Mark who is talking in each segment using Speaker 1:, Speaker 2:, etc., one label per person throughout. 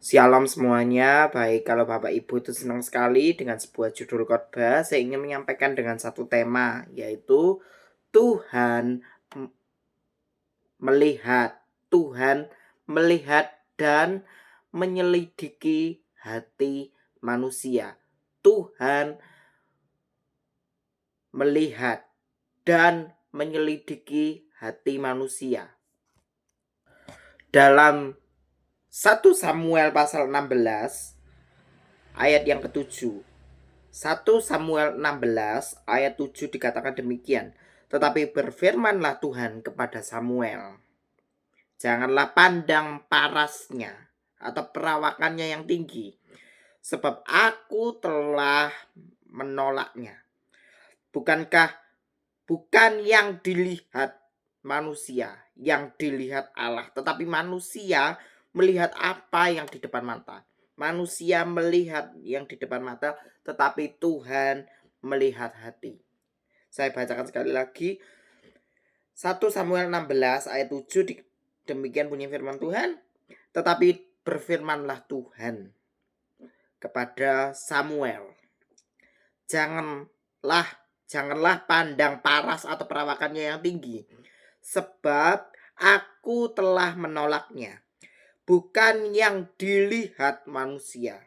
Speaker 1: Shalom semuanya, baik kalau Bapak Ibu itu senang sekali dengan sebuah judul khotbah, saya ingin menyampaikan dengan satu tema, yaitu Tuhan m- melihat, Tuhan melihat dan menyelidiki hati manusia. Tuhan melihat dan menyelidiki hati manusia. Dalam 1 Samuel pasal 16 ayat yang ketujuh, 1 Samuel 16 ayat 7 dikatakan demikian. Tetapi berfirmanlah Tuhan kepada Samuel, janganlah pandang parasnya atau perawakannya yang tinggi, sebab aku telah menolaknya. Bukan yang dilihat manusia, yang dilihat Allah, tetapi manusia melihat apa yang di depan mata. Manusia melihat yang di depan mata, tetapi Tuhan melihat hati. Saya bacakan sekali lagi. 1 Samuel 16 ayat 7 demikian bunyi firman Tuhan. Tetapi berfirmanlah Tuhan kepada Samuel, Janganlah pandang paras atau perawakannya yang tinggi, sebab aku telah menolaknya. Bukan yang dilihat manusia.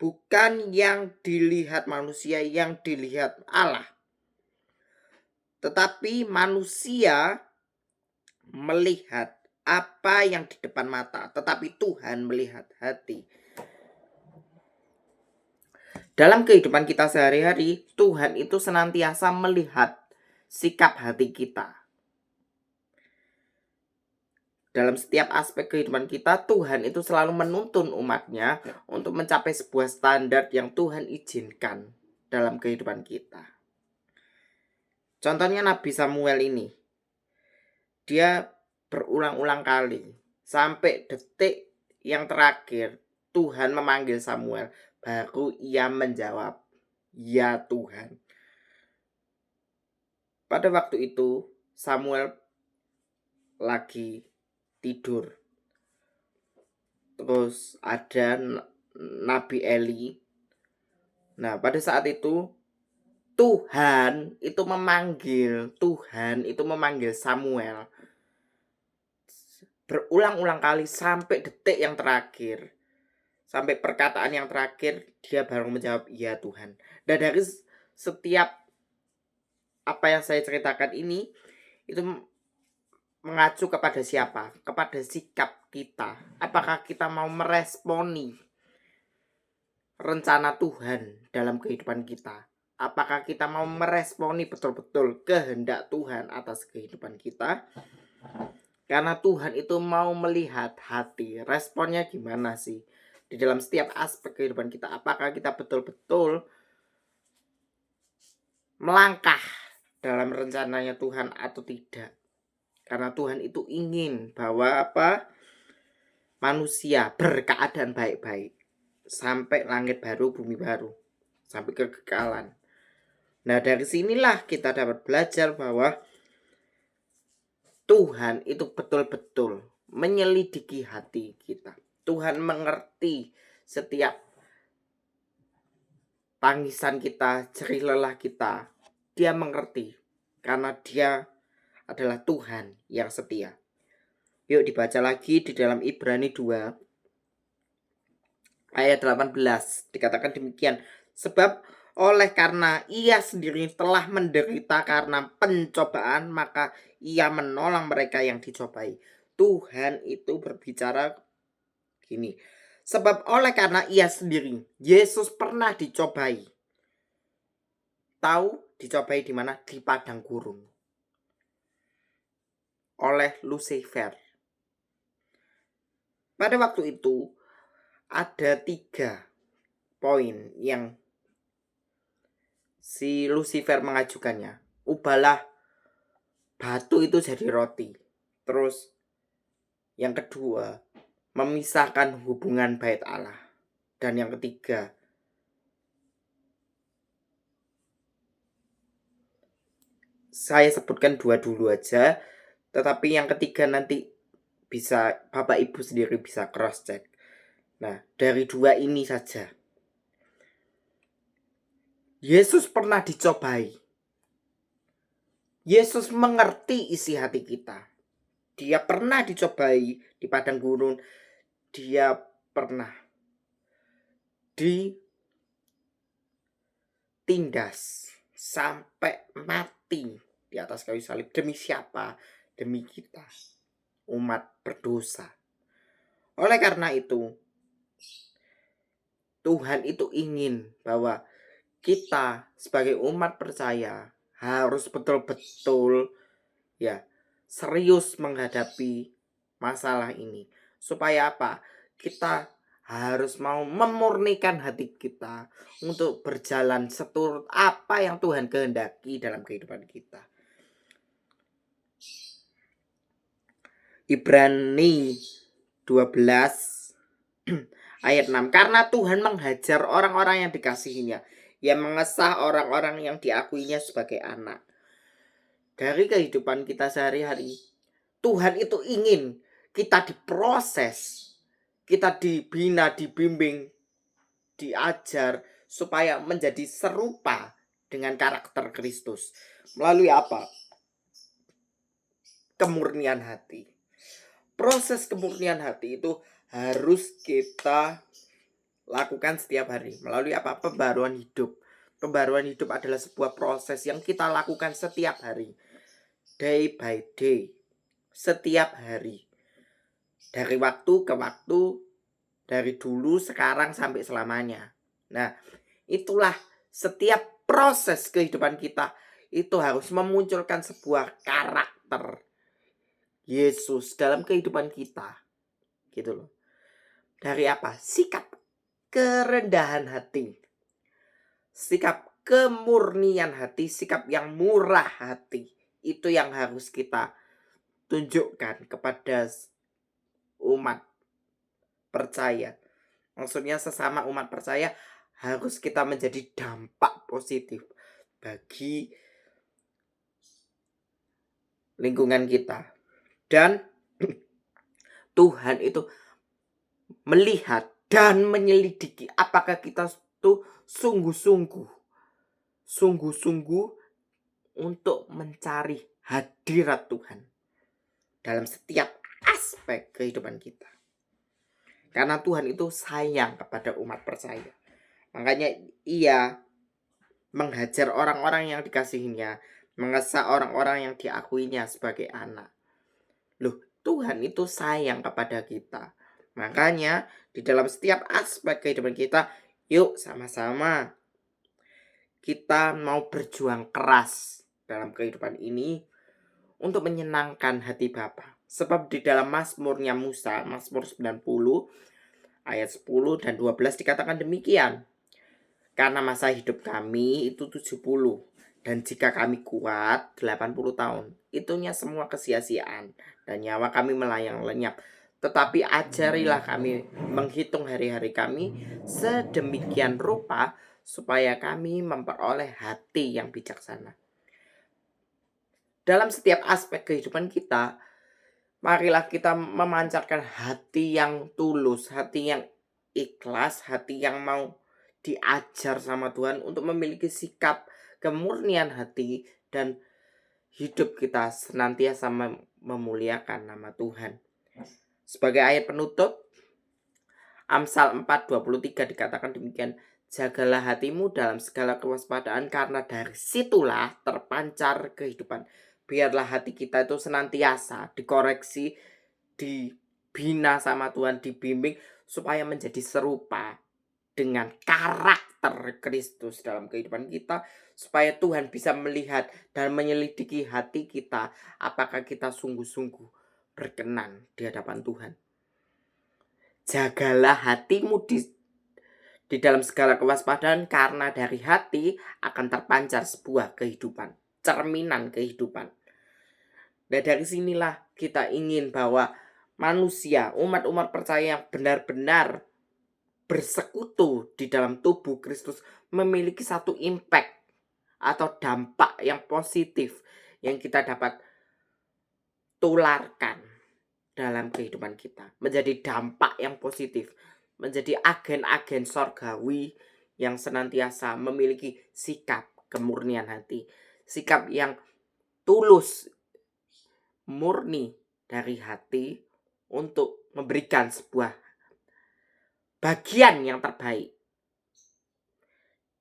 Speaker 1: Bukan yang dilihat manusia, yang dilihat Allah. Tetapi manusia melihat apa yang di depan mata, tetapi Tuhan melihat hati. Dalam kehidupan kita sehari-hari, Tuhan itu senantiasa melihat sikap hati kita. Dalam setiap aspek kehidupan kita, Tuhan itu selalu menuntun umatnya untuk mencapai sebuah standar yang Tuhan izinkan dalam kehidupan kita. Contohnya Nabi Samuel ini. Dia berulang-ulang kali sampai detik yang terakhir Tuhan memanggil Samuel, baru ia menjawab, "Ya Tuhan." Pada waktu itu Samuel lagi tidur. Terus ada Nabi Eli. Nah, pada saat itu Tuhan itu memanggil Samuel berulang-ulang kali sampai detik yang terakhir. Sampai perkataan yang terakhir dia baru menjawab, "Ya Tuhan." Dan dari setiap apa yang saya ceritakan ini itu mengacu kepada siapa? Kepada sikap kita. Apakah kita mau meresponi rencana Tuhan dalam kehidupan kita? Apakah kita mau meresponi betul-betul kehendak Tuhan atas kehidupan kita? Karena Tuhan itu mau melihat hati. Responnya gimana sih? Di dalam setiap aspek kehidupan kita. Apakah kita betul-betul melangkah dalam rencananya Tuhan atau tidak? Karena Tuhan itu ingin bahwa manusia berkeadaan baik-baik sampai langit baru, bumi baru, sampai kekekalan. Nah, dari sinilah kita dapat belajar bahwa Tuhan itu betul-betul menyelidiki hati kita. Tuhan mengerti setiap tangisan kita, jerih lelah kita. Dia mengerti karena dia adalah Tuhan yang setia. Yuk dibaca lagi di dalam Ibrani 2 ayat 18. Dikatakan demikian. Sebab oleh karena ia sendiri telah menderita karena pencobaan, maka ia menolong mereka yang dicobai. Tuhan itu berbicara gini. Sebab oleh karena ia sendiri, Yesus pernah dicobai. Tahu dicobai di mana? Di padang gurun. Oleh Lucifer. Pada waktu itu ada 3 poin yang si Lucifer mengajukannya. Ubahlah batu itu jadi roti. Terus yang kedua, memisahkan hubungan bait Allah. Dan yang ketiga, saya sebutkan 2 dulu aja. Tetapi yang ketiga nanti Bapak Ibu sendiri bisa cross check. Nah, dari dua ini saja. Yesus pernah dicobai. Yesus mengerti isi hati kita. Dia pernah dicobai di padang gurun. Dia pernah ditindas sampai mati di atas kayu salib. Demi siapa? Demi kita, umat berdosa. Oleh karena itu, Tuhan itu ingin bahwa kita sebagai umat percaya harus betul-betul serius menghadapi masalah ini. Supaya apa? Kita harus mau memurnikan hati kita untuk berjalan seturut apa yang Tuhan kehendaki dalam kehidupan kita. Ibrani 12 ayat 6. Karena Tuhan menghajar orang-orang yang dikasihinya, yang mengesah orang-orang yang diakuinya sebagai anak. Dari kehidupan kita sehari-hari, Tuhan itu ingin kita diproses, kita dibina, dibimbing, diajar supaya menjadi serupa dengan karakter Kristus. Melalui apa? Kemurnian hati. Proses kemurnian hati itu harus kita lakukan setiap hari. Melalui apa? Pembaruan hidup. Pembaruan hidup adalah sebuah proses yang kita lakukan setiap hari. Day by day. Setiap hari. Dari waktu ke waktu. Dari dulu, sekarang, sampai selamanya. Nah, itulah setiap proses kehidupan kita itu harus memunculkan sebuah karakter Yesus dalam kehidupan kita. Gitu loh. Dari apa? Sikap kerendahan hati. Sikap kemurnian hati, sikap yang murah hati. Itu yang harus kita tunjukkan kepada umat percaya. Maksudnya sesama umat percaya harus kita menjadi dampak positif bagi lingkungan kita. Dan Tuhan itu melihat dan menyelidiki apakah kita tuh sungguh-sungguh untuk mencari hadirat Tuhan dalam setiap aspek kehidupan kita. Karena Tuhan itu sayang kepada umat percaya. Makanya Ia menghajar orang-orang yang dikasihinya, mengesah orang-orang yang diakuinya sebagai anak. Loh, Tuhan itu sayang kepada kita. Makanya di dalam setiap aspek kehidupan kita, yuk sama-sama kita mau berjuang keras dalam kehidupan ini untuk menyenangkan hati Bapa. Sebab di dalam Mazmurnya Musa, Mazmur 90 ayat 10 dan 12 dikatakan demikian. Karena masa hidup kami itu 70 dan jika kami kuat 80 tahun, itunya semua kesia-siaan dan nyawa kami melayang lenyap. Tetapi ajarilah kami menghitung hari-hari kami sedemikian rupa supaya kami memperoleh hati yang bijaksana. Dalam setiap aspek kehidupan kita, marilah kita memancarkan hati yang tulus, hati yang ikhlas, hati yang mau diajar sama Tuhan untuk memiliki sikap kemurnian hati dan hidup kita senantiasa memuliakan nama Tuhan. Sebagai ayat penutup, Amsal 4:23 dikatakan demikian, jagalah hatimu dalam segala kewaspadaan karena dari situlah terpancar kehidupan. Biarlah hati kita itu senantiasa dikoreksi, dibina sama Tuhan, dibimbing supaya menjadi serupa dengan karakter Kristus dalam kehidupan kita, supaya Tuhan bisa melihat dan menyelidiki hati kita, apakah kita sungguh-sungguh berkenan di hadapan Tuhan. Jagalah hatimu di dalam segala kewaspadaan karena dari hati akan terpancar sebuah kehidupan, cerminan kehidupan. Nah, dari sinilah kita ingin bahwa manusia, umat-umat percaya yang benar-benar bersekutu di dalam tubuh Kristus memiliki satu impact atau dampak yang positif yang kita dapat tularkan dalam kehidupan kita, menjadi dampak yang positif, menjadi agen-agen sorgawi yang senantiasa memiliki sikap kemurnian hati, sikap yang tulus, murni dari hati untuk memberikan sebuah bagian yang terbaik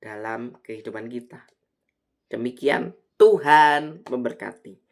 Speaker 1: dalam kehidupan kita. Demikian, Tuhan memberkati.